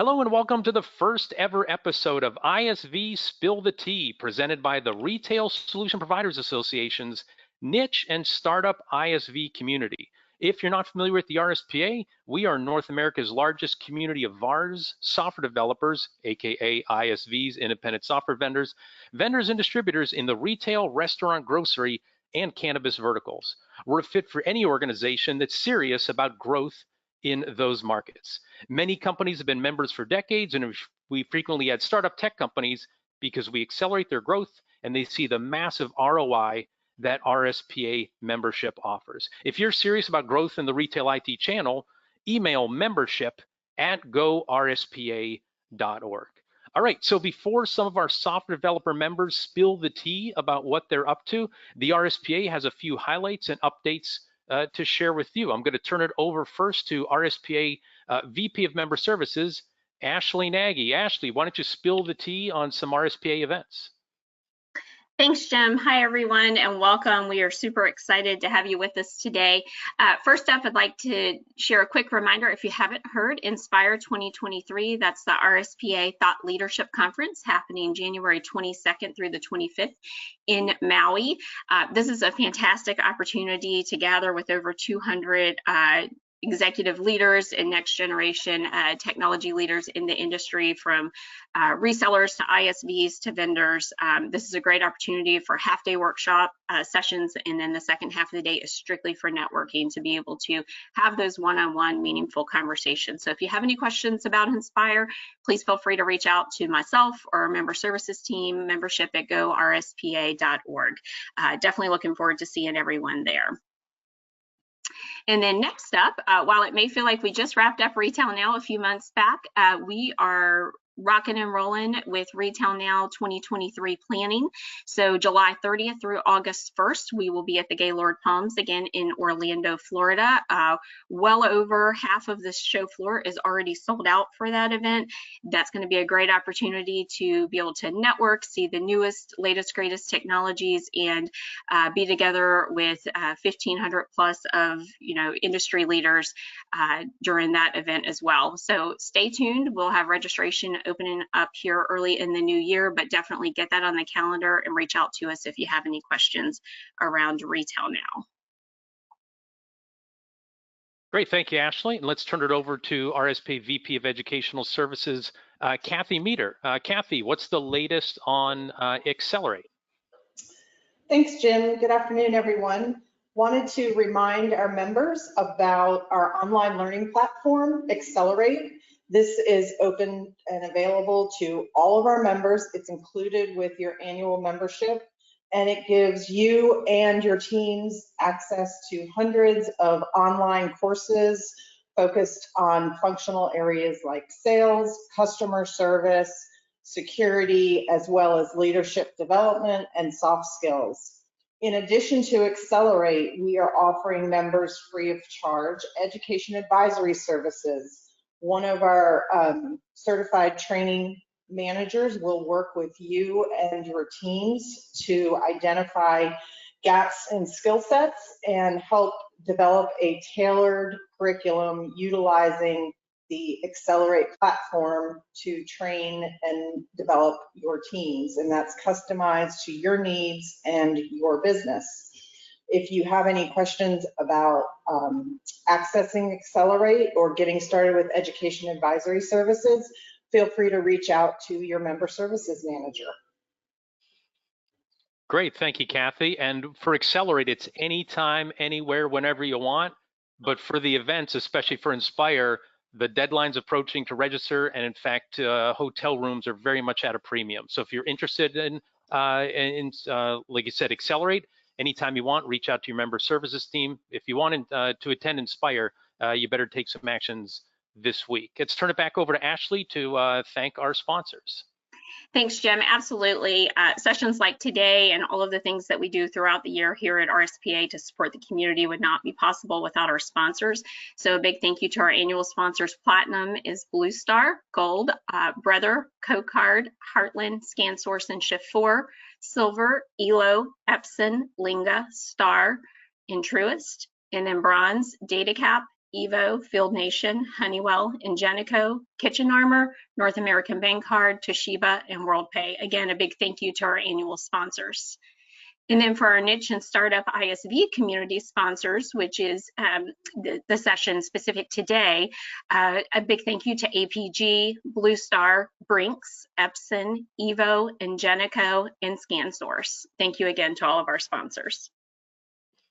Hello and welcome to the first ever episode of ISVs Spill the Tea, presented by the Retail Solution Providers Association's niche and startup ISV community. If you're not familiar with the RSPA, we are North America's largest community of VARs, software developers, aka ISVs, independent software vendors, vendors and distributors in the retail, restaurant, grocery, and cannabis verticals. We're a fit for any organization that's serious about growth in those markets. Many companies have been members for decades, and we frequently add startup tech companies because we accelerate their growth and they see the massive ROI that RSPA membership offers. If you're serious about growth in the retail IT channel, email membership@gorspa.org. All right, so before some of our software developer members spill the tea about what they're up to, the RSPA has a few highlights and updates to share with you. I'm going to turn it over first to RSPA VP of Member Services, Ashley Nagy. Ashley, why don't you spill the tea on some RSPA events? Thanks, Jim. Hi, everyone, and welcome. We are super excited to have you with us today. First up, I'd like to share a quick reminder. If you haven't heard, Inspire 2023, that's the RSPA Thought Leadership Conference happening January 22nd through the 25th in Maui. This is a fantastic opportunity to gather with over 200 executive leaders and next generation technology leaders in the industry, from resellers to ISVs to vendors. This is a great opportunity for half-day workshop sessions, and then the second half of the day is strictly for networking, to be able to have those one-on-one meaningful conversations. So if you have any questions about Inspire, please feel free to reach out to myself or our member services team, membership@gorspa.org. Definitely looking forward to seeing everyone there. And then next up, while it may feel like we just wrapped up Retail Now a few months back, we are rocking and rolling with Retail Now 2023 planning. So July 30th through August 1st, we will be at the Gaylord Palms again in Orlando, Florida. Well over half of the show floor is already sold out for that event. That's going to be a great opportunity to be able to network, see the newest, latest, greatest technologies, and be together with 1,500 plus of industry leaders during that event as well. So stay tuned. We'll have registration opening up here early in the new year, but definitely get that on the calendar and reach out to us if you have any questions around Retail Now. Great, thank you, Ashley. And let's turn it over to RSPA VP of Educational Services, Kathy Meter. Kathy, what's the latest on Accelerate? Thanks, Jim. Good afternoon, everyone. Wanted to remind our members about our online learning platform, Accelerate. This is open and available to all of our members. It's included with your annual membership, and it gives you and your teams access to hundreds of online courses focused on functional areas like sales, customer service, security, as well as leadership development and soft skills. In addition to Accelerate, we are offering members free of charge education advisory services. One of our certified training managers will work with you and your teams to identify gaps in skill sets and help develop a tailored curriculum utilizing the Accelerate platform to train and develop your teams, and that's customized to your needs and your business. If you have any questions about accessing Accelerate or getting started with education advisory services, feel free to reach out to your member services manager. Great, thank you, Kathy. And for Accelerate, it's anytime, anywhere, whenever you want. But for the events, especially for Inspire, the deadline's approaching to register, and in fact, hotel rooms are very much at a premium. So if you're interested in like you said, Accelerate, anytime you want, reach out to your member services team. If you want to attend Inspire, you better take some actions this week. Let's turn it back over to Ashley to thank our sponsors. Thanks, Jim. Absolutely. Sessions like today and all of the things that we do throughout the year here at RSPA to support the community would not be possible without our sponsors. So a big thank you to our annual sponsors. Platinum is Blue Star, Gold, Brother, CoCard, Heartland, ScanSource, and Shift4. Silver, Elo, Epson, Linga, Star, and Truist. And then Bronze, DataCap, Evo, Field Nation, Honeywell, Ingenico, Kitchen Armor, North American Bank Card, Toshiba, and WorldPay. Again, a big thank you to our annual sponsors. And then for our niche and startup ISV community sponsors, which is the session specific today, a big thank you to APG, Blue Star, Brinks, Epson, Evo, Ingenico, and ScanSource. Thank you again to all of our sponsors.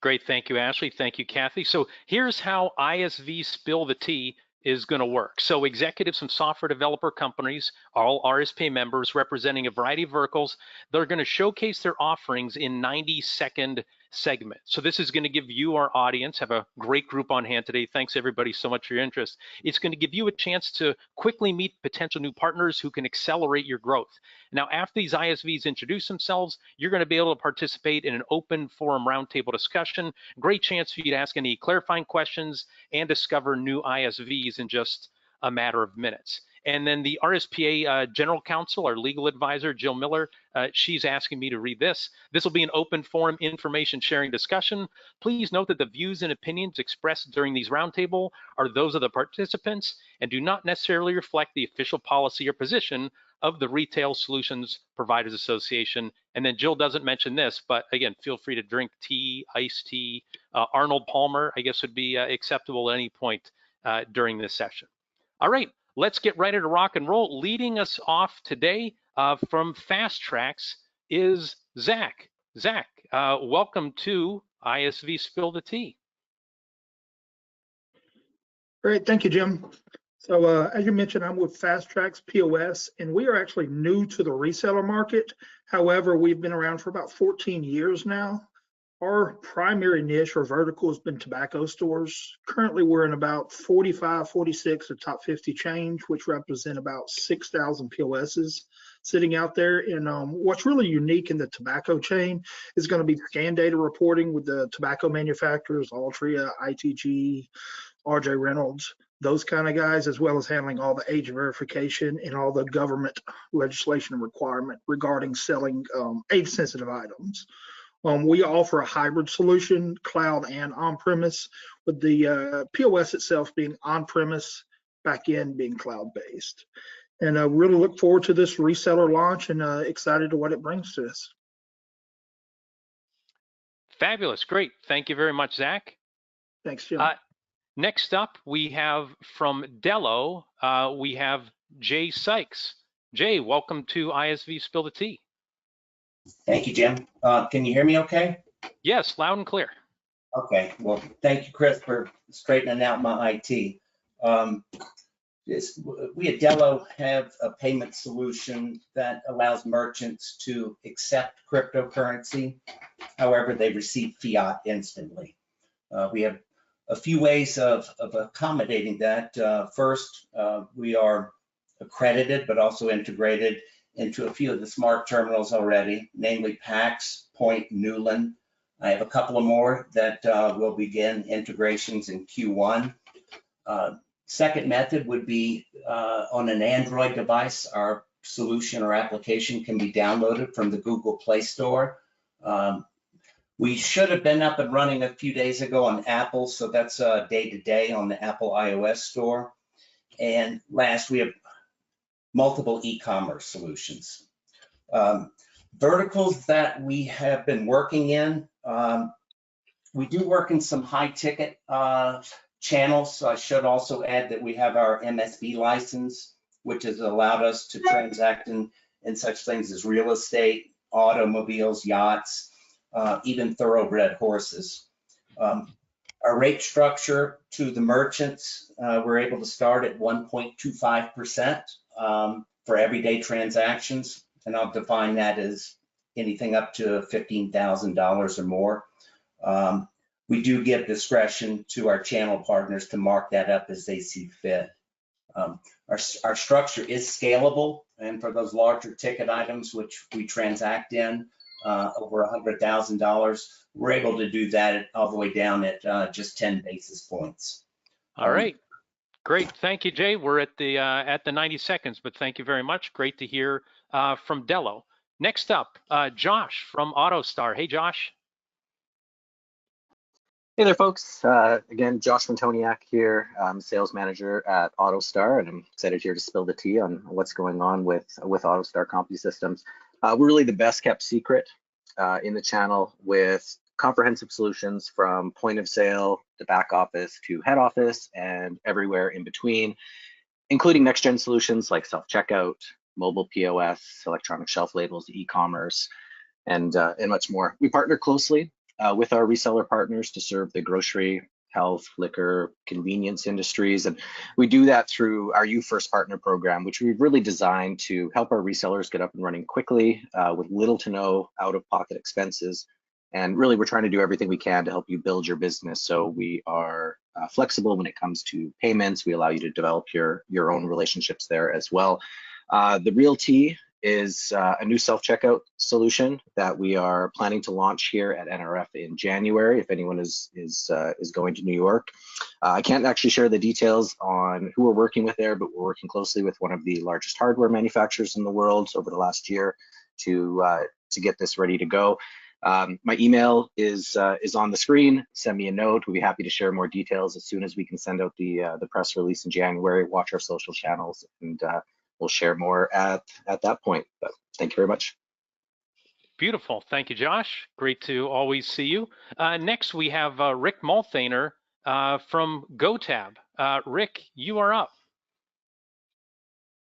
Great, thank you, Ashley. Thank you, Kathy. So here's how ISV Spill the Tea is going to work. So executives from software developer companies, all RSPA members representing a variety of verticals, they're going to showcase their offerings in 90-second segments. So this is going to give you, our audience, have a great group on hand today. Thanks everybody so much for your interest. It's going to give you a chance to quickly meet potential new partners who can accelerate your growth. Now, after these ISVs introduce themselves, you're going to be able to participate in an open forum roundtable discussion. Great chance for you to ask any clarifying questions and discover new ISVs in just a matter of minutes. And then the RSPA General Counsel, our legal advisor, Jill Miller, she's asking me to read this. This will be an open forum information sharing discussion. Please note that the views and opinions expressed during these roundtable are those of the participants and do not necessarily reflect the official policy or position of the Retail Solutions Providers Association. And then Jill doesn't mention this, but again, feel free to drink tea, iced tea. Arnold Palmer, I guess, would be acceptable at any point during this session. All right, let's get ready to rock and roll. Leading us off today from Fast Tracks is Zach. Zach, welcome to ISV Spill the Tea. Great, thank you, Jim. So as you mentioned, I'm with Fast Tracks POS, and we are actually new to the reseller market. However, we've been around for about 14 years now. Our primary niche or vertical has been tobacco stores. Currently, we're in about 45, 46 of top 50 chains, which represent about 6,000 POSs sitting out there. And what's really unique in the tobacco chain is going to be scan data reporting with the tobacco manufacturers, Altria, ITG, RJ Reynolds, those kind of guys, as well as handling all the age verification and all the government legislation and requirement regarding selling age-sensitive items. We offer a hybrid solution, cloud and on-premise, with the POS itself being on-premise, back-end being cloud-based. And I really look forward to this reseller launch and excited to what it brings to us. Fabulous, great. Thank you very much, Zach. Thanks, Jim. Next up, we have from Dello, we have Jay Sykes. Jay, welcome to ISV Spill the Tea. Thank you, Jim. Can you hear me okay? Yes, loud and clear. Okay, well, thank you, Chris, for straightening out my IT. We at Dello have a payment solution that allows merchants to accept cryptocurrency. However, they receive fiat instantly. We have a few ways of accommodating that. First, we are accredited, but also integrated into a few of the smart terminals already, namely PAX, Point, Newland. I have a couple of more that will begin integrations in Q1. Second method would be on an Android device. Our solution or application can be downloaded from the Google Play Store. We should have been up and running a few days ago on Apple, so that's day-to-day on the Apple iOS store. And last, we have multiple e-commerce solutions. Verticals that we have been working in, we do work in some high-ticket channels. So I should also add that we have our MSB license, which has allowed us to transact in such things as real estate, automobiles, yachts, even thoroughbred horses. Our rate structure to the merchants, we're able to start at 1.25% for everyday transactions, and I'll define that as anything up to $15,000 or more. We do give discretion to our channel partners to mark that up as they see fit. Our structure is scalable, and for those larger ticket items which we transact in, over $100,000, we're able to do that all the way down at just 10 basis points. All right, great. Thank you, Jay. We're at the 90 seconds, but thank you very much. Great to hear from Dello. Next up, Josh from AutoStar. Hey, Josh. Hey there, folks. Again, Josh Antoniak here. I'm sales manager at AutoStar, and I'm excited here to spill the tea on what's going on with AutoStar CompuSystems. We're really the best kept secret in the channel with comprehensive solutions from point of sale to back office to head office and everywhere in between, including next gen solutions like self-checkout, mobile POS, electronic shelf labels, e-commerce, and much more. We partner closely with our reseller partners to serve the grocery, health, liquor, convenience industries. And we do that through our You First Partner program, which we've really designed to help our resellers get up and running quickly with little to no out-of-pocket expenses. And really, we're trying to do everything we can to help you build your business. So we are flexible when it comes to payments. We allow you to develop your own relationships there as well. The Real Tea is a new self-checkout solution that we are planning to launch here at NRF in January. If anyone is going to New York, I can't actually share the details on who we're working with there, but we're working closely with one of the largest hardware manufacturers in the world over the last year to get this ready to go. My email is on the screen. Send me a note. We'll be happy to share more details as soon as we can send out the press release in January. Watch our social channels, and we'll share more at that point. But thank you very much. Beautiful. Thank you, Josh. Great to always see you. Next, we have Rick Malthaner from GoTab. Rick, you are up.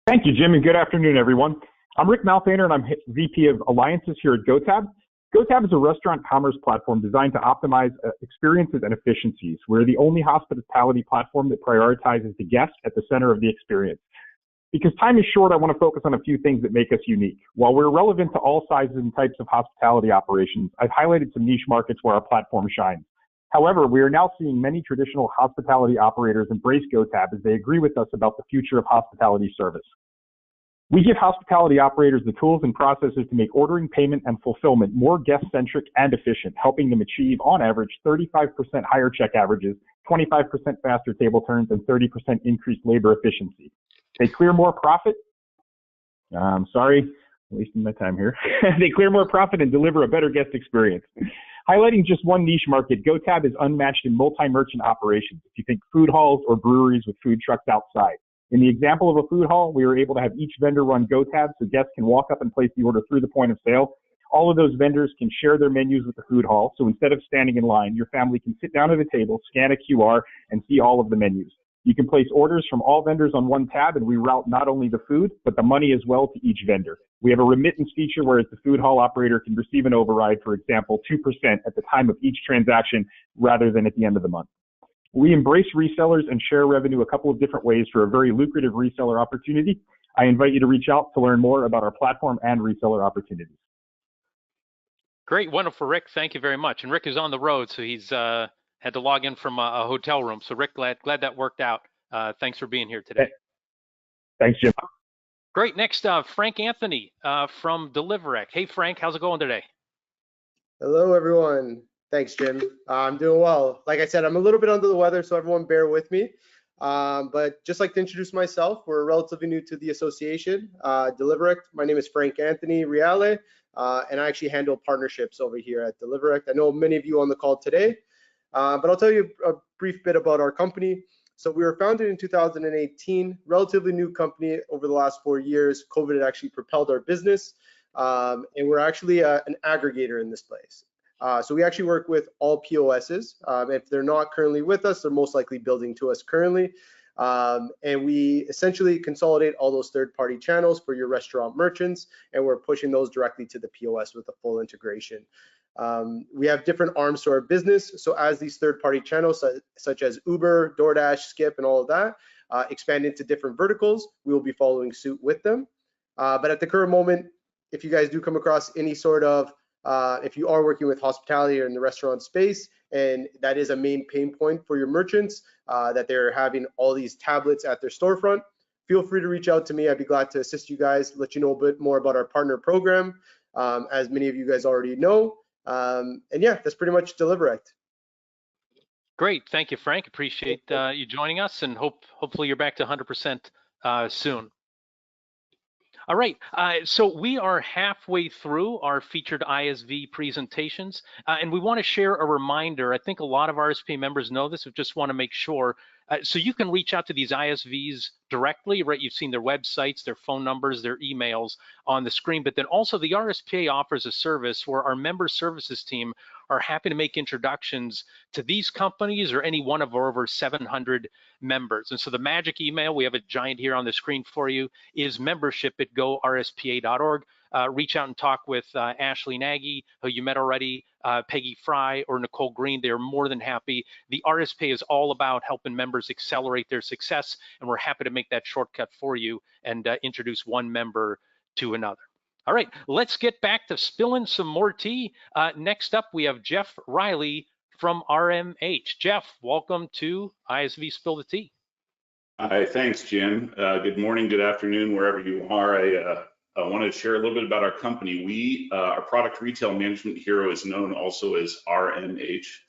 Thank you, Jim, and good afternoon, everyone. I'm Rick Malthaner, and I'm VP of Alliances here at GoTab. GoTab is a restaurant commerce platform designed to optimize experiences and efficiencies. We're the only hospitality platform that prioritizes the guest at the center of the experience. Because time is short, I want to focus on a few things that make us unique. While we're relevant to all sizes and types of hospitality operations, I've highlighted some niche markets where our platform shines. However, we are now seeing many traditional hospitality operators embrace GoTab as they agree with us about the future of hospitality service. We give hospitality operators the tools and processes to make ordering, payment, and fulfillment more guest-centric and efficient, helping them achieve, on average, 35% higher check averages, 25% faster table turns, and 30% increased labor efficiency. They clear more profit. Sorry, I'm wasting my time here. They clear more profit and deliver a better guest experience. Highlighting just one niche market, GoTab is unmatched in multi-merchant operations. If you think food halls or breweries with food trucks outside. In the example of a food hall, we were able to have each vendor run GoTab so guests can walk up and place the order through the point of sale. All of those vendors can share their menus with the food hall. So instead of standing in line, your family can sit down at a table, scan a QR, and see all of the menus. You can place orders from all vendors on one tab, and we route not only the food, but the money as well to each vendor. We have a remittance feature where the food hall operator can receive an override, for example, 2% at the time of each transaction rather than at the end of the month. We embrace resellers and share revenue a couple of different ways for a very lucrative reseller opportunity. I invite you to reach out to learn more about our platform and reseller opportunities. Great, wonderful, Rick. Thank you very much. And Rick is on the road, so he's had to log in from a hotel room. So Rick, glad that worked out. Thanks for being here today. Thanks, Jim. Great. Next, Frank Anthony from Deliverect. Hey, Frank, how's it going today? Hello, everyone. Thanks, Jim. I'm doing well. Like I said, I'm a little bit under the weather, so everyone bear with me. But just like to introduce myself, we're relatively new to the association, Deliverect. My name is Frank Anthony Reale, and I actually handle partnerships over here at Deliverect. I know many of you on the call today, but I'll tell you a brief bit about our company. So we were founded in 2018, relatively new company. Over the last 4 years, COVID had actually propelled our business, and we're actually an aggregator in this place. So we actually work with all POSs. If they're not currently with us, they're most likely building to us currently. And we essentially consolidate all those third-party channels for your restaurant merchants, and we're pushing those directly to the POS with a full integration. We have different arms to our business. So as these third-party channels, such as Uber, DoorDash, Skip, and all of that, expand into different verticals, we will be following suit with them. But at the current moment, if you guys do come across any sort of, if you are working with hospitality or in the restaurant space, and that is a main pain point for your merchants, that they're having all these tablets at their storefront, feel free to reach out to me. I'd be glad to assist you guys, let you know a bit more about our partner program, as many of you guys already know. And yeah, that's pretty much Deliverect. Great, thank you, Frank. Appreciate you joining us, and hopefully you're back to 100% soon. All right, so we are halfway through our featured ISV presentations, and we want to share a reminder. I think a lot of RSPA members know this, but just want to make sure. So you can reach out to these ISVs directly, right? You've seen their websites, their phone numbers, their emails on the screen, but then also the RSPA offers a service where our member services team are happy to make introductions to these companies or any one of our over 700 members. And so the magic email, we have a giant here on the screen for you, is membership@gorspa.org. Reach out and talk with Ashley Nagy, who you met already, Peggy Fry, or Nicole Green. They are more than happy. The RSPA is all about helping members accelerate their success, and we're happy to make that shortcut for you and introduce one member to another. All right, let's get back to spilling some more tea. Next up, we have Jeff Riley from RMH. Jeff, welcome to ISV Spill the Tea. Hi, thanks, Jim. Good morning, good afternoon, wherever you are. I wanted to share a little bit about our company. Our product retail management hero is known also as RMH.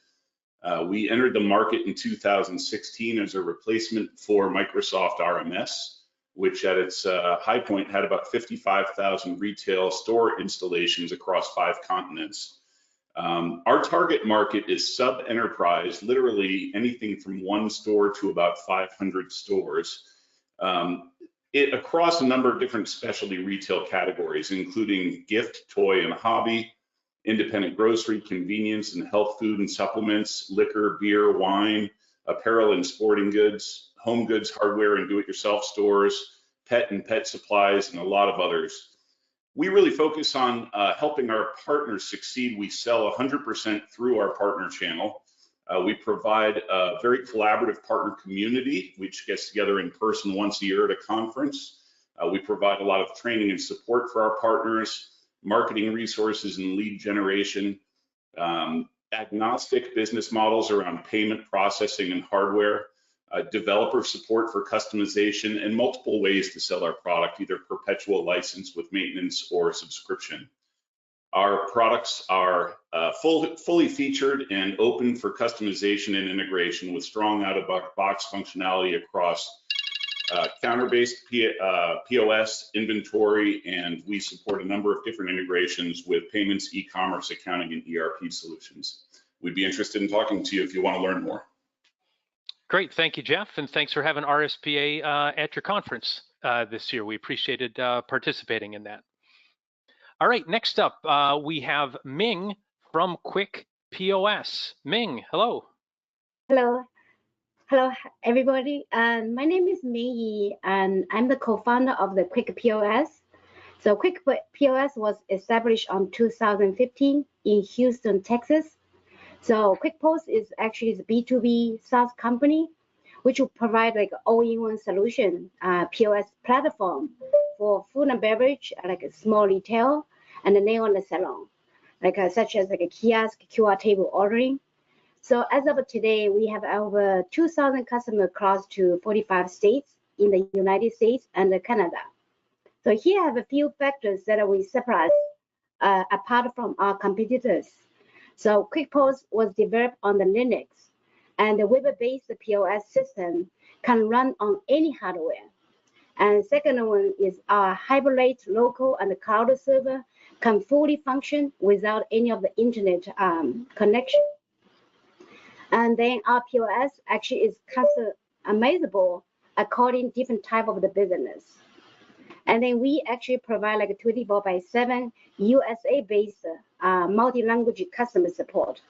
We entered the market in 2016 as a replacement for Microsoft RMS, which at its high point had about 55,000 retail store installations across 5 continents. Our target market is sub-enterprise, literally anything from 1 store to about 500 stores, across a number of different specialty retail categories, including gift, toy, and hobby, independent grocery, convenience and health food and supplements, liquor, beer, wine, apparel and sporting goods, home goods, hardware and do-it-yourself stores, pet and pet supplies, and a lot of others. We really focus on helping our partners succeed. We sell 100% through our partner channel. We provide a very collaborative partner community, which gets together in person once a year at a conference. We provide a lot of training and support for our partners, marketing resources and lead generation, agnostic business models around payment processing and hardware, developer support for customization, and multiple ways to sell our product, either perpetual license with maintenance or subscription. Our products are fully featured and open for customization and integration with strong out-of-box functionality across counter-based POS, inventory, and we support a number of different integrations with payments, e-commerce, accounting, and ERP solutions. We'd be interested in talking to you if you want to learn more. Great, thank you, Jeff, and thanks for having RSPA at your conference this year. We appreciated participating in that. All right, next up, we have Ming from Quick POS. Ming, hello. Hello. Hello, everybody. My name is Ming Yi, and I'm the co-founder of the Quick POS. So Quick POS was established in 2015 in Houston, Texas. So Quick POS is actually a B2B SaaS company, which will provide like all-in-one solution POS platform for food and beverage, like a small retail and a nail and a salon, like such as like a kiosk, QR table ordering. So as of today, we have over 2,000 customers across to 45 states in the United States and Canada. So here I have a few factors that we separate apart from our competitors. So Quick POS was developed on the Linux, and the web-based POS system can run on any hardware. And second one is our hybrid local and cloud server can fully function without any of the internet connection. And then our POS actually is customizable according to different type of the business. And then we actually provide like a 24/7 USA-based multi-language customer support.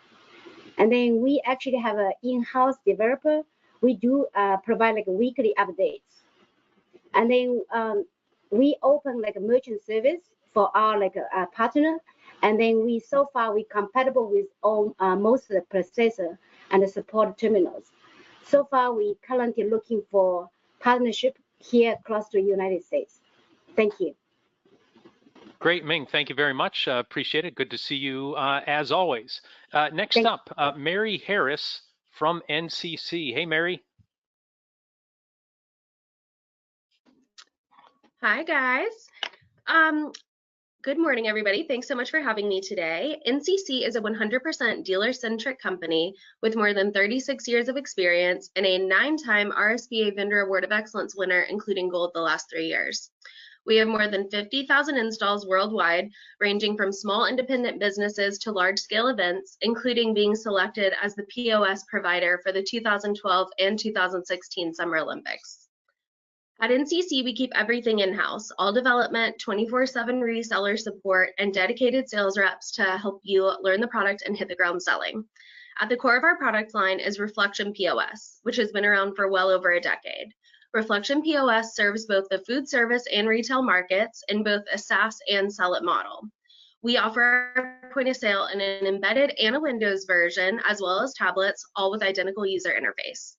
And then we actually have an in-house developer. We do provide like weekly updates. And then we open like a merchant service for our like partner. And then so far we compatible with all most of the processor and the support terminals. So far we currently looking for partnership here across the United States. Thank you. Great, Ming. Thank you very much. Appreciate it. Good to see you as always. Next up, Mary Harris from NCC. Hey, Mary. Hi, guys. Good morning, everybody. Thanks so much for having me today. NCC is a 100% dealer-centric company with more than 36 years of experience and a 9-time RSPA Vendor Award of Excellence winner, including Gold the last 3 years. We have more than 50,000 installs worldwide, ranging from small independent businesses to large-scale events, including being selected as the POS provider for the 2012 and 2016 Summer Olympics. At NCC, we keep everything in-house, all development, 24/7 reseller support, and dedicated sales reps to help you learn the product and hit the ground selling. At the core of our product line is Reflection POS, which has been around for well over a decade. Reflection POS serves both the food service and retail markets in both a SaaS and sell-it model. We offer point of sale in an embedded and a Windows version, as well as tablets, all with identical user interface.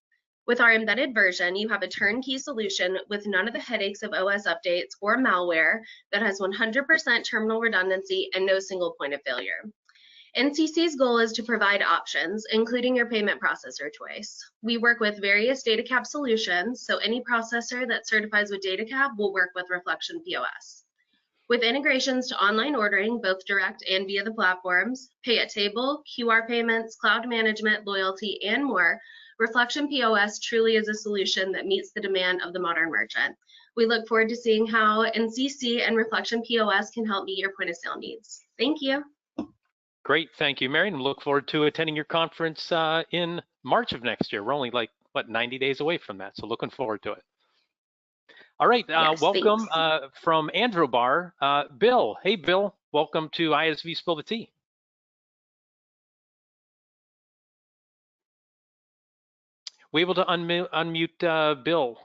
With our embedded version, you have a turnkey solution with none of the headaches of OS updates or malware that has 100% terminal redundancy and no single point of failure. NCC's goal is to provide options, including your payment processor choice. We work with various DataCab solutions, so any processor that certifies with DataCab will work with Reflection POS. With integrations to online ordering, both direct and via the platforms, pay at table, QR payments, cloud management, loyalty, and more, Reflection POS truly is a solution that meets the demand of the modern merchant. We look forward to seeing how NCC and Reflection POS can help meet your point of sale needs. Thank you. Great, thank you, Marion. Look forward to attending your conference in March of next year. We're only 90 days away from that, so looking forward to it. All right, Yes, welcome from Andrew Bar, Bill. Hey, Bill, welcome to ISV Spill the Tea. We able to unmute Bill?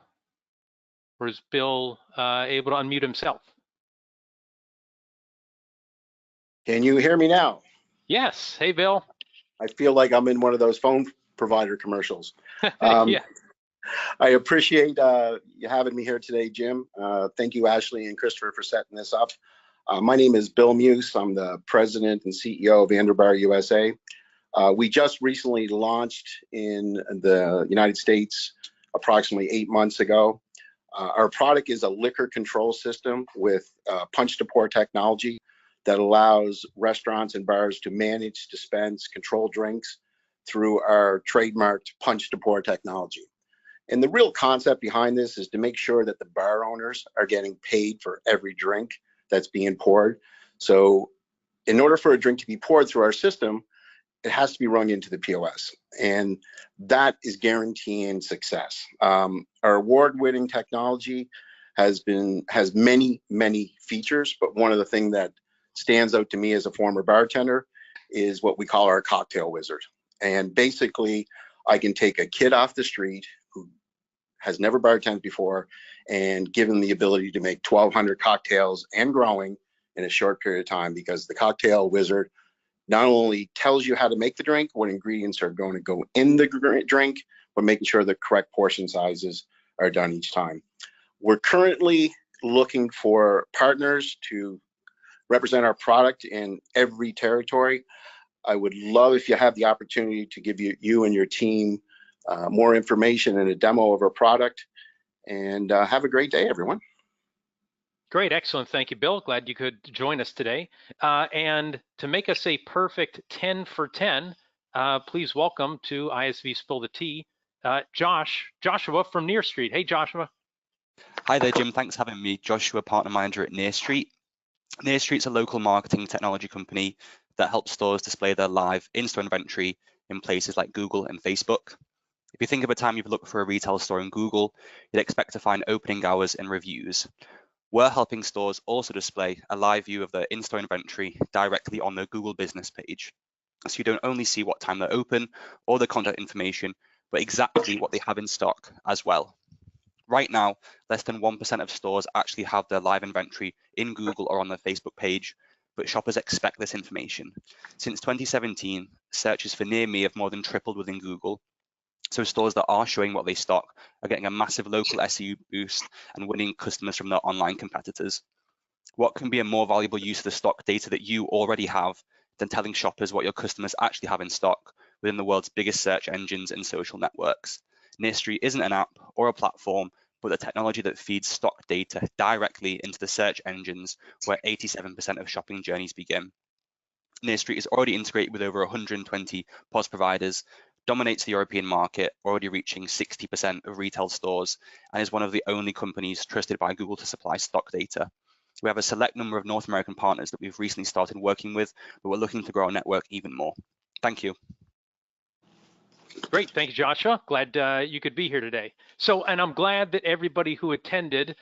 Or is Bill able to unmute himself? Can you hear me now? Yes. Hey, Bill. I feel like I'm in one of those phone provider commercials. Yeah. I appreciate you having me here today, Jim. Thank you, Ashley and Christopher, for setting this up. My name is Bill Muse. I'm the president and CEO of Andrew USA. We just recently launched in the United States approximately 8 months ago. Our product is a liquor control system with punch-to-pour technology that allows restaurants and bars to manage, dispense, control drinks through our trademarked punch-to-pour technology. And the real concept behind this is to make sure that the bar owners are getting paid for every drink that's being poured. So in order for a drink to be poured through our system, it has to be rung into the POS, and that is guaranteeing success. Our award-winning technology has many features, but one of the things that stands out to me as a former bartender is what we call our cocktail wizard. And basically, I can take a kid off the street who has never bartended before and give him the ability to make 1,200 cocktails and growing in a short period of time, because the cocktail wizard not only tells you how to make the drink, what ingredients are going to go in the drink, but making sure the correct portion sizes are done each time. We're currently looking for partners to represent our product in every territory. I would love if you have the opportunity to give you and your team more information and a demo of our product. And have a great day, everyone. Great, excellent. Thank you, Bill. Glad you could join us today. And to make us a perfect 10 for 10, please welcome to ISV Spill the Tea, Joshua from Near Street. Hey, Joshua. Hi there, Jim. Thanks for having me. Joshua, partner manager at Near Street. Near Street's a local marketing technology company that helps stores display their live in-store inventory in places like Google and Facebook. If you think of a time you've looked for a retail store in Google, you'd expect to find opening hours and reviews. We're helping stores also display a live view of their in-store inventory directly on their Google business page. So you don't only see what time they're open or the contact information, but exactly what they have in stock as well. Right now, less than 1% of stores actually have their live inventory in Google or on their Facebook page, but shoppers expect this information. Since 2017, searches for near me have more than tripled within Google. So stores that are showing what they stock are getting a massive local SEO boost and winning customers from their online competitors. What can be a more valuable use of the stock data that you already have than telling shoppers what your customers actually have in stock within the world's biggest search engines and social networks? Near Street isn't an app or a platform, but the technology that feeds stock data directly into the search engines where 87% of shopping journeys begin. Near Street is already integrated with over 120 POS providers, dominates the European market, already reaching 60% of retail stores, and is one of the only companies trusted by Google to supply stock data. We have a select number of North American partners that we've recently started working with, but we're looking to grow our network even more. Thank you. Great, thank you, Joshua. Glad you could be here today. So, and I'm glad that everybody who attended,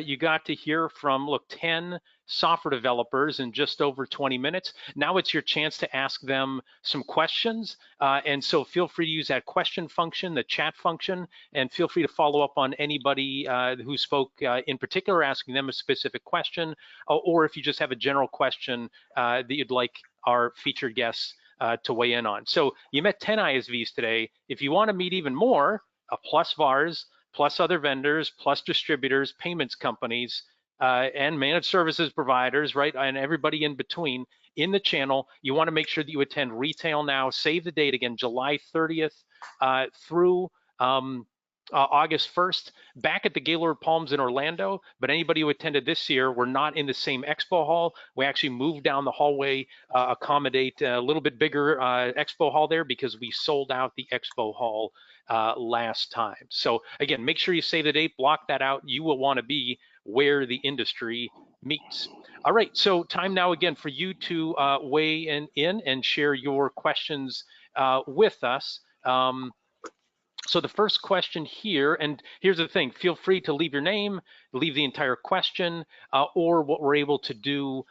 you got to hear from, look, 10 software developers in just over 20 minutes. Now it's your chance to ask them some questions. And so feel free to use that question function, the chat function, and feel free to follow up on anybody who spoke in particular, asking them a specific question, or if you just have a general question that you'd like our featured guests to weigh in on. So you met 10 ISVs today. If you want to meet even more, plus VARs, plus other vendors, plus distributors, payments companies, and managed services providers, right, and everybody in between in the channel, you want to make sure that you attend Retail Now. Save the date again, July 30th through August 1st, back at the Gaylord Palms in Orlando. But anybody who attended this year, we're not in the same expo hall. We actually moved down the hallway, accommodate a little bit bigger expo hall there because we sold out the expo hall last time. So again, make sure you save the date, block that out. You will want to be where the industry meets. All right, so time now again for you to weigh in and share your questions with us. So the first question here, and here's the thing, feel free to leave your name, leave the entire question, or what we're able to do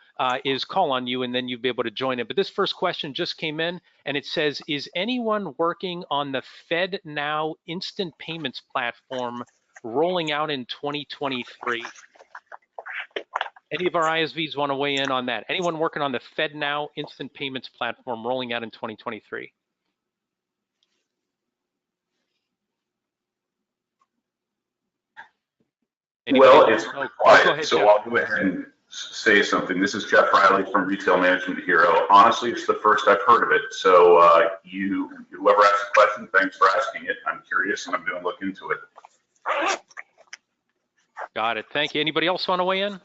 is call on you and then you'll be able to join it. But this first question just came in and it says, is anyone working on the FedNow instant payments platform rolling out in 2023? Any of our ISVs want to weigh in on that? Anyone working on the FedNow instant payments platform rolling out in 2023? Anybody Well, else? it's Go quiet, ahead, so Jeff. I'll go ahead and say something. This is Jeff Riley from Retail Management Hero. Honestly, it's the first I've heard of it. So whoever asked the question, thanks for asking it. I'm curious and I'm going to look into it. Got it. Thank you. Anybody else want to weigh in?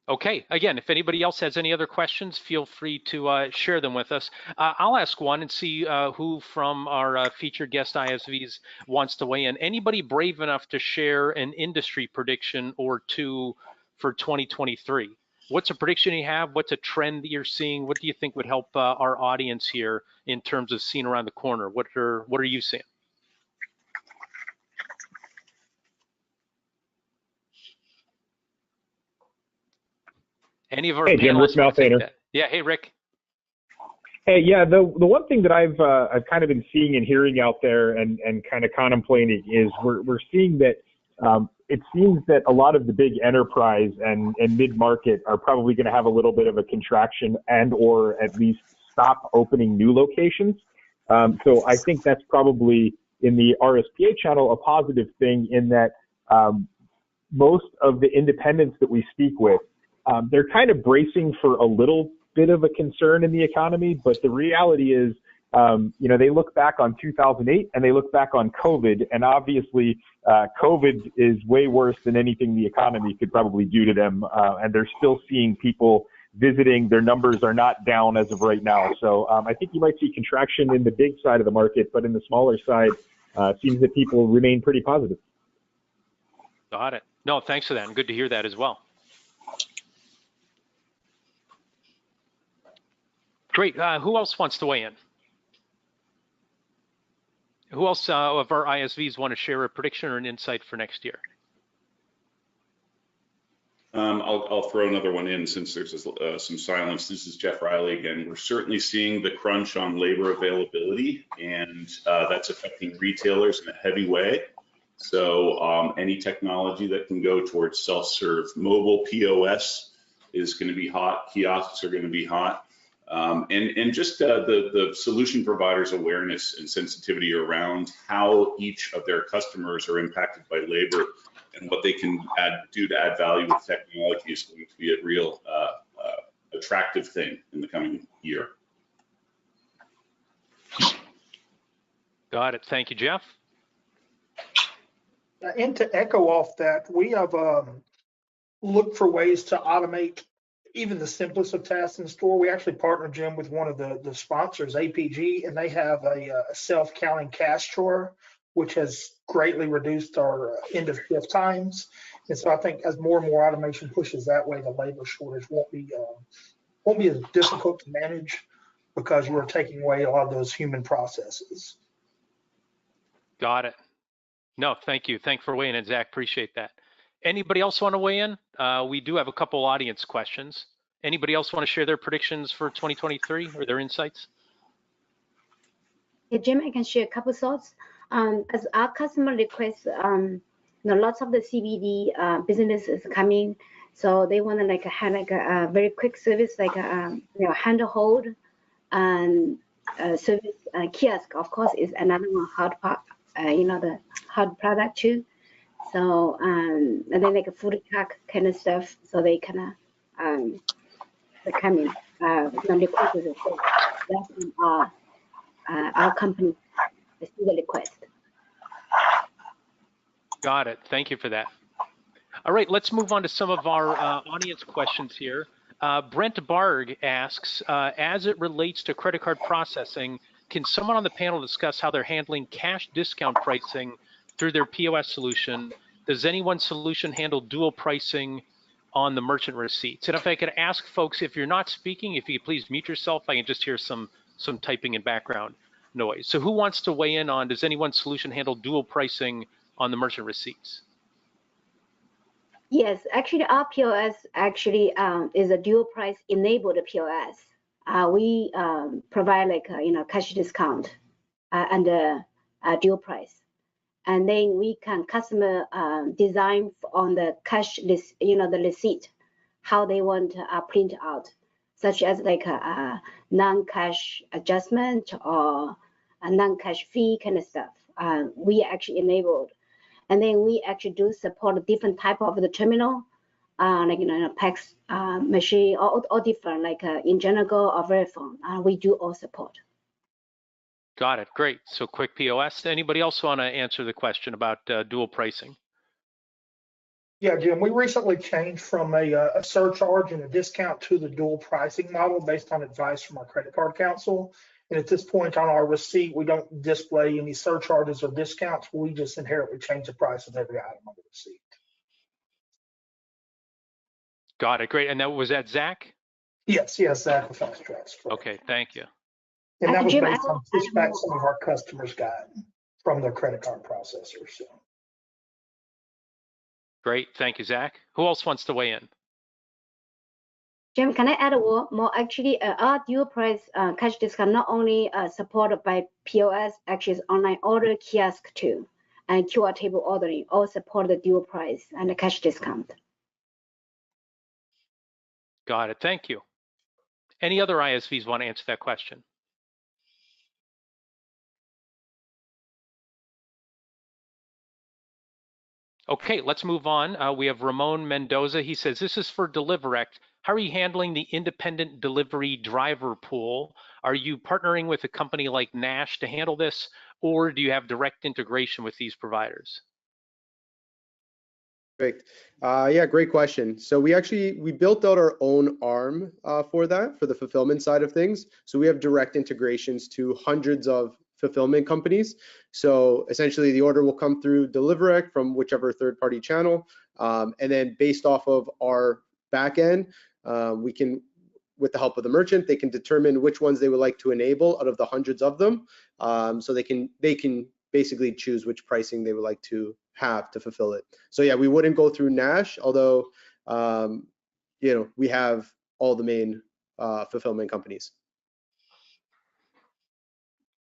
Okay, again, if anybody else has any other questions, feel free to share them with us. I'll ask one and see who from our featured guest ISVs wants to weigh in. Anybody brave enough to share an industry prediction or two for 2023? What's a prediction you have? What's a trend that you're seeing? What do you think would help our audience here in terms of seeing around the corner? What are you seeing? Any of our Hey, Jim, Rick panelists want to take Malthaner. that? Yeah, hey, Rick. Hey, yeah, the one thing that I've kind of been seeing and hearing out there and kind of contemplating is we're seeing that it seems that a lot of the big enterprise and mid-market are probably going to have a little bit of a contraction and or at least stop opening new locations. So I think that's probably in the RSPA channel a positive thing in that most of the independents that we speak with, they're kind of bracing for a little bit of a concern in the economy, but the reality is, they look back on 2008 and they look back on COVID, and obviously COVID is way worse than anything the economy could probably do to them, and they're still seeing people visiting. Their numbers are not down as of right now. So I think you might see contraction in the big side of the market, but in the smaller side, it seems that people remain pretty positive. Got it. No, thanks for that, and good to hear that as well. Great. Who else wants to weigh in? Who else of our ISVs want to share a prediction or an insight for next year? I'll throw another one in since there's some silence. This is Jeff Riley again. We're certainly seeing the crunch on labor availability, and that's affecting retailers in a heavy way. So any technology that can go towards self-serve mobile POS is going to be hot. Kiosks are going to be hot. And just the solution providers' awareness and sensitivity around how each of their customers are impacted by labor and what they can do to add value with technology is going to be a real attractive thing in the coming year. Got it. Thank you, Jeff. And to echo off that, we have looked for ways to automate even the simplest of tasks in store. We actually partner, Jim, with one of the sponsors, APG, and they have a self-counting cash drawer, which has greatly reduced our end of shift times. And so I think as more and more automation pushes that way, the labor shortage won't be as difficult to manage because we're taking away a lot of those human processes. Got it. No, thank you. Thanks for weighing in, Zach. Appreciate that. Anybody else want to weigh in? We do have a couple audience questions. Anybody else want to share their predictions for 2023 or their insights? Yeah, Jim, I can share a couple thoughts. As our customer requests, lots of the CBD businesses coming, so they want to have a very quick service, hand hold and service. Kiosk, of course, is another one hard part. The hard product too. So and then a food truck kind of stuff. So they kind of they come in. Request is that's our company see the request. Got it. Thank you for that. All right, let's move on to some of our audience questions here. Brent Barg asks, as it relates to credit card processing, can someone on the panel discuss how they're handling cash discount pricing through their POS solution? Does anyone's solution handle dual pricing on the merchant receipts? And if I could ask folks, if you're not speaking, if you could please mute yourself, I can just hear some typing in background noise. So who wants to weigh in on, does anyone's solution handle dual pricing on the merchant receipts? Yes, actually our POS actually is a dual price enabled POS. We provide cash discount and dual price, and then we can customer design on the cash list, the receipt, how they want print out, such as a non-cash adjustment or a non-cash fee kind of stuff. We actually enabled, and then we actually do support different type of the terminal. PAX machine, all different, in general or Verifone. We do all support. Got it. Great. So quick POS. Anybody else want to answer the question about dual pricing? Yeah, Jim, we recently changed from a surcharge and a discount to the dual pricing model based on advice from our credit card counsel. And at this point on our receipt, we don't display any surcharges or discounts. We just inherently change the price of every item on the receipt. Got it. Great. And was that Zach? Yes, Zach with Fast Tracks. Okay, thank you. And that was based on pushback some of our customers got from their credit card processors. So. Great. Thank you, Zach. Who else wants to weigh in? Jim, can I add more? Actually, our dual price cash discount not only supported by POS, actually is online order, kiosk too, and QR table ordering, all support the dual price and the cash discount. Got it. Thank you. Any other ISVs want to answer that question? Okay, let's move on. We have Ramon Mendoza. He says, this is for Deliverect. How are you handling the independent delivery driver pool? Are you partnering with a company like Nash to handle this, or do you have direct integration with these providers? Great. Yeah, great question. So we built out our own arm for the fulfillment side of things. So we have direct integrations to hundreds of fulfillment companies. So essentially the order will come through Deliverect from whichever third-party channel. And then based off of our backend, we can, with the help of the merchant, they can determine which ones they would like to enable out of the hundreds of them. So they can basically choose which pricing they would like to have to fulfill it. So yeah, we wouldn't go through Nash, although we have all the main fulfillment companies.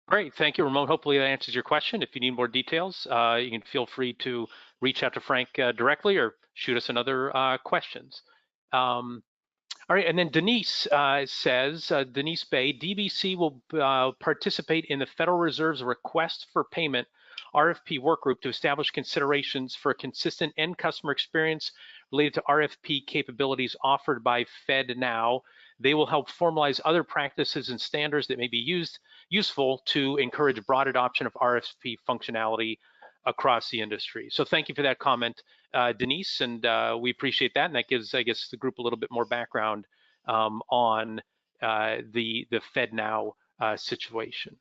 Great, thank you, Ramon. Hopefully that answers your question. If you need more details, you can feel free to reach out to Frank directly or shoot us another questions. All right, and then Denise says, Denise Bay, DBC will participate in the Federal Reserve's request for payment RFP workgroup to establish considerations for a consistent end customer experience related to RFP capabilities offered by FedNow. They will help formalize other practices and standards that may be useful to encourage broad adoption of RFP functionality across the industry. So thank you for that comment, Denise, and we appreciate that. And that gives, I guess, the group a little bit more background on the FedNow situation.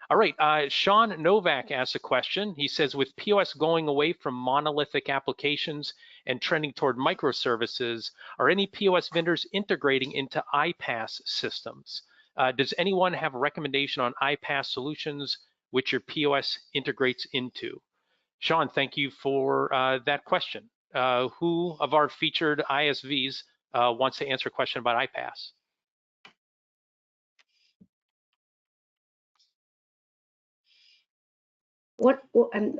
All right, Sean Novak asks a question. He says, with POS going away from monolithic applications and trending toward microservices, are any POS vendors integrating into iPaaS systems? Does anyone have a recommendation on iPaaS solutions which your POS integrates into? Sean, thank you for that question. Who of our featured ISVs wants to answer a question about iPaaS?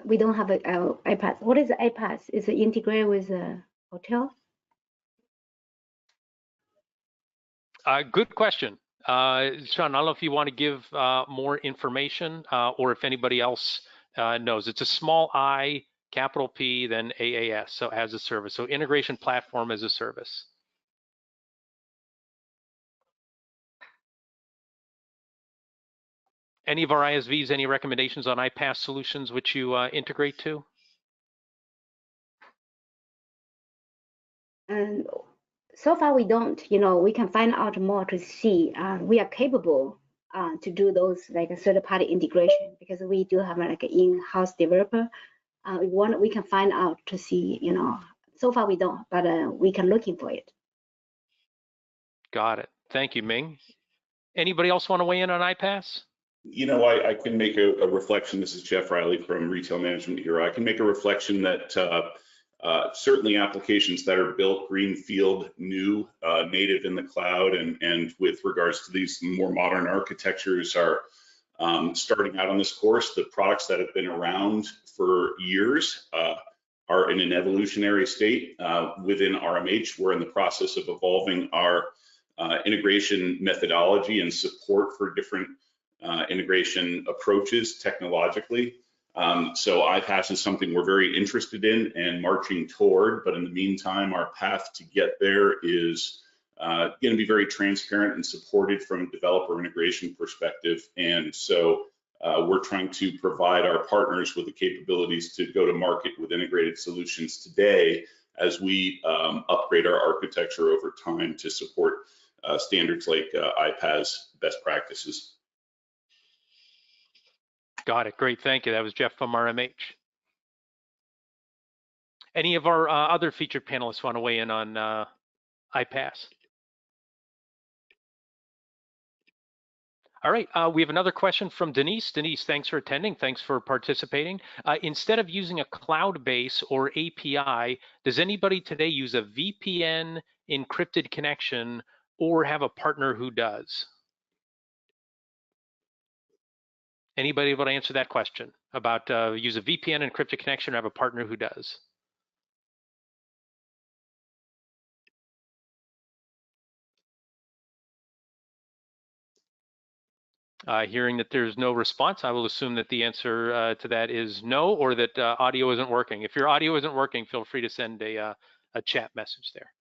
We don't have an iPaaS. What is iPaaS? Is it integrated with a hotel? Good question. Sean, I don't know if you want to give more information or if anybody else knows. It's a small I, capital P, then AAS, so as a service. So integration platform as a service. Any of our ISVs, any recommendations on iPaaS solutions which you integrate to? And so far we don't, we can find out more to see. We are capable to do those like a third-party integration because we do have like an in-house developer. We can find out to see, so far we don't, but we can looking for it. Got it. Thank you, Ming. Anybody else want to weigh in on iPaaS? I can make a reflection. This is Jeff Riley from Retail Management here. I can make a reflection that certainly applications that are built greenfield, new, native in the cloud, and with regards to these more modern architectures are starting out on this course. The products that have been around for years are in an evolutionary state. Within RMH, we're in the process of evolving our integration methodology and support for different integration approaches technologically. So iPaaS is something we're very interested in and marching toward, but in the meantime, our path to get there is going to be very transparent and supported from a developer integration perspective. And so we're trying to provide our partners with the capabilities to go to market with integrated solutions today as we upgrade our architecture over time to support standards like iPaaS best practices. Got it. Great. Thank you. That was Jeff from RMH. Any of our other featured panelists want to weigh in on iPaaS? All right. We have another question from Denise. Denise, thanks for attending. Thanks for participating. Instead of using a cloud base or API, does anybody today use a VPN encrypted connection or have a partner who does? Anybody able to answer that question about use a VPN encrypted connection or have a partner who does? Hearing that there's no response, I will assume that the answer to that is no, or that audio isn't working. If your audio isn't working, feel free to send a chat message there.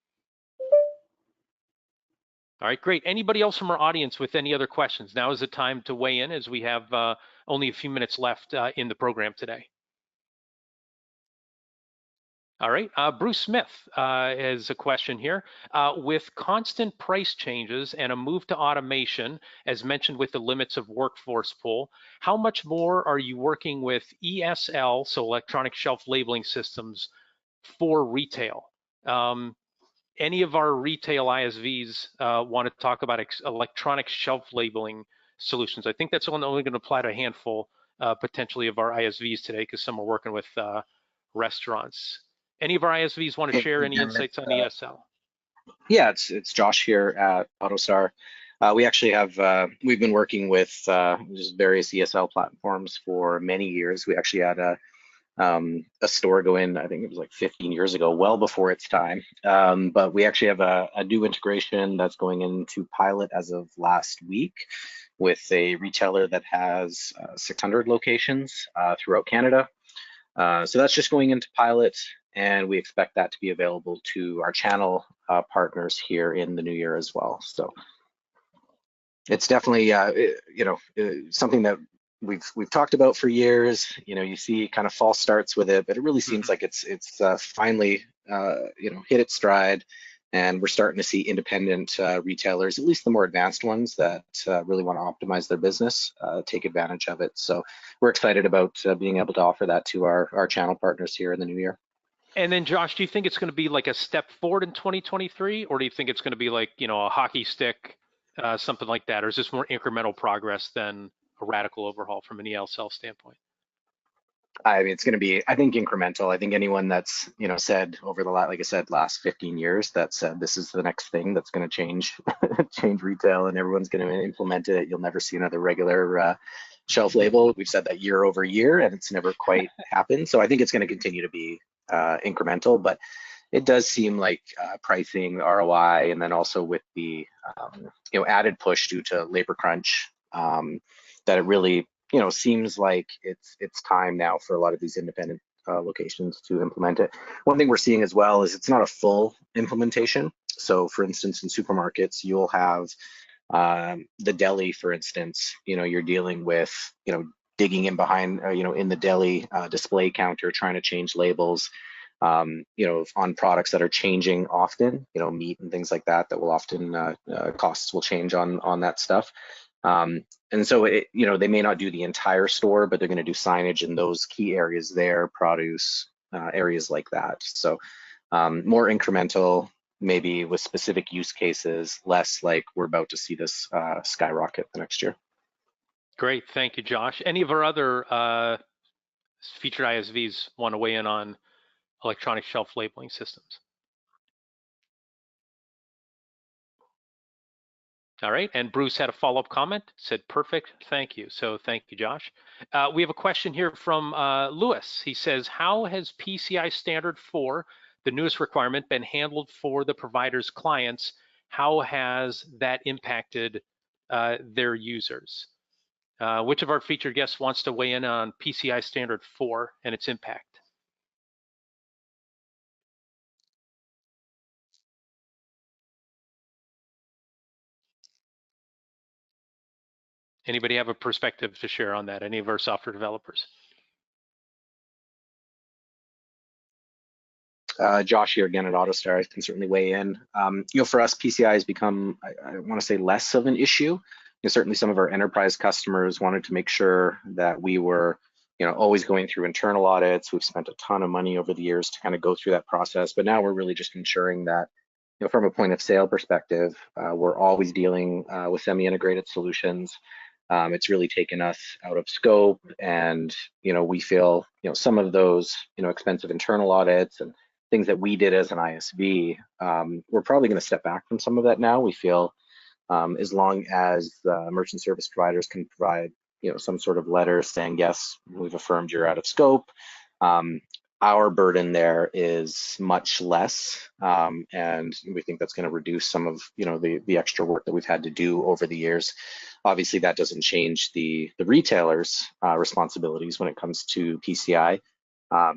All right, great. Anybody else from our audience with any other questions? Now is the time to weigh in as we have only a few minutes left in the program today. All right, Bruce Smith has a question here. With constant price changes and a move to automation, as mentioned with the limits of workforce pool, how much more are you working with ESL, so electronic shelf labeling systems, for retail? Any of our retail ISVs want to talk about electronic shelf labeling solutions? I think that's only going to apply to a handful potentially of our ISVs today because some are working with restaurants. Any of our ISVs want to share any insights on ESL? Yeah, it's Josh here at AutoStar. We actually have, we've been working with just various ESL platforms for many years. We actually had a store go in, I think it was like 15 years ago, well before its time. But we actually have a new integration that's going into pilot as of last week with a retailer that has 600 locations throughout Canada. So that's just going into pilot, and we expect that to be available to our channel partners here in the new year as well. So it's definitely something that we've talked about for years. You see kind of false starts with it, but it really seems like it's finally hit its stride, And we're starting to see independent retailers, at least the more advanced ones that really want to optimize their business, take advantage of it. So we're excited about being able to offer that to our channel partners here in the new year. And then Josh, do you think it's going to be like a step forward in 2023, or do you think it's going to be like, you know, a hockey stick, something like that? Or is this more incremental progress than a radical overhaul from an ELSL standpoint? I mean, it's going to be, I think, incremental. I think anyone that's, you know, said over the, like I said, last 15 years that said this is the next thing that's going to change change retail and everyone's going to implement it, you'll never see another regular shelf label. We've said that year over year and it's never quite happened. So I think it's going to continue to be incremental, but it does seem like pricing, ROI, and then also with the you know, added push due to labor crunch, that it really, you know, seems like it's time now for a lot of these independent locations to implement it. One thing we're seeing as well is it's not a full implementation. So for instance, in supermarkets, you'll have the deli, for instance, you know, you're dealing with, you know, digging in behind, you know, in the deli display counter, trying to change labels, you know, on products that are changing often, you know, meat and things like that, that will often, costs will change on that stuff. And so, you know, they may not do the entire store, but they're going to do signage in those key areas there, produce, areas like that. So more incremental, maybe with specific use cases, less like we're about to see this skyrocket the next year. Great, thank you, Josh. Any of our other featured ISVs want to weigh in on electronic shelf labeling systems? All right, and Bruce had a follow-up comment, said perfect, thank you. So thank you, Josh. We have a question here from Lewis. He says, how has PCI Standard 4, the newest requirement, been handled for the provider's clients? How has that impacted their users? Which of our featured guests wants to weigh in on PCI Standard 4 and its impact? Anybody have a perspective to share on that? Any of our software developers? Josh here again at AutoStar, I can certainly weigh in. You know, for us, PCI has become, I want to say, less of an issue. You know, certainly some of our enterprise customers wanted to make sure that we were, you know, always going through internal audits. We've spent a ton of money over the years to kind of go through that process, but now we're really just ensuring that, you know, from a point of sale perspective, we're always dealing with semi-integrated solutions. It's really taken us out of scope, and, you know, we feel, you know, some of those, you know, expensive internal audits and things that we did as an ISV, we're probably going to step back from some of that now. We feel as long as merchant service providers can provide, you know, some sort of letter saying, yes, we've affirmed you're out of scope, our burden there is much less, and we think that's going to reduce some of, you know, the extra work that we've had to do over the years. Obviously, that doesn't change the retailer's responsibilities when it comes to PCI.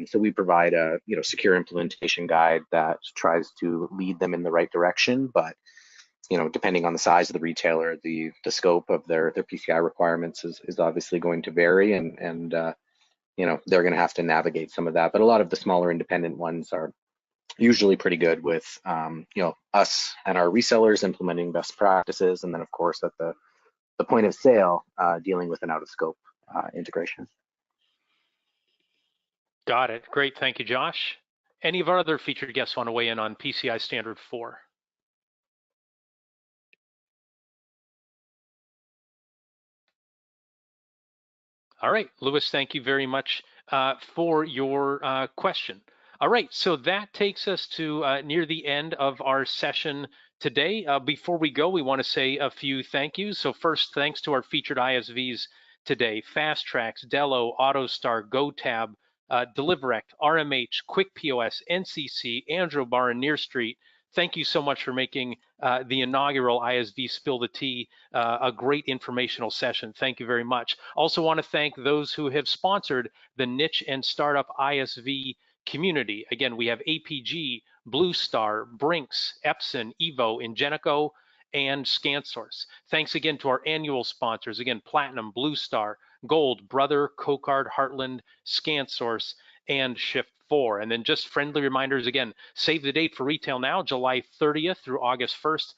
So we provide a, you know, secure implementation guide that tries to lead them in the right direction, but, you know, depending on the size of the retailer, the scope of their PCI requirements is obviously going to vary, and you know, they're going to have to navigate some of that. But a lot of the smaller independent ones are usually pretty good with, you know, us and our resellers implementing best practices, and then of course at the point of sale, dealing with an out of scope integration. Got it. Great. Thank you, Josh. Any of our other featured guests want to weigh in on PCI Standard 4? All right, Lewis, thank you very much for your question. All right, so that takes us to near the end of our session today. Before we go, we want to say a few thank yous. So first, thanks to our featured ISVs today: Fast Tracks, Dello, AutoStar, GoTab, Deliverect, RMH, Quick POS, NCC, Andrew Bar, and Near Street. Thank you so much for making the inaugural ISV Spill the Tea a great informational session. Thank you very much. Also want to thank those who have sponsored the niche and startup ISV community. Again, we have APG, Blue Star, Brinks, Epson, Evo, Ingenico, and ScanSource. Thanks again to our annual sponsors, again, Platinum, Blue Star, Gold, Brother, Cocard, Heartland, ScanSource, and Shift4. 4. And then just friendly reminders again, save the date for Retail Now, July 30th through August 1st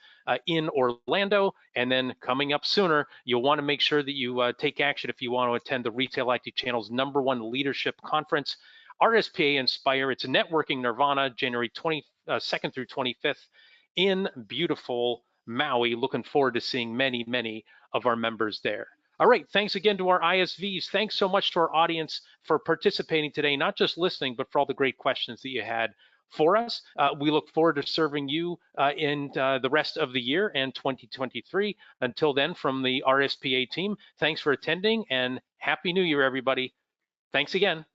in Orlando. And then coming up sooner, you'll want to make sure that you take action if you want to attend the Retail IT Channel's #1 leadership conference, RSPA Inspire. It's a networking nirvana, January 22nd through 25th in beautiful Maui. Looking forward to seeing many, many of our members there. All right, thanks again to our ISVs. Thanks so much to our audience for participating today, not just listening, but for all the great questions that you had for us. We look forward to serving you in the rest of the year and 2023. Until then, from the RSPA team, thanks for attending and Happy New Year, everybody. Thanks again.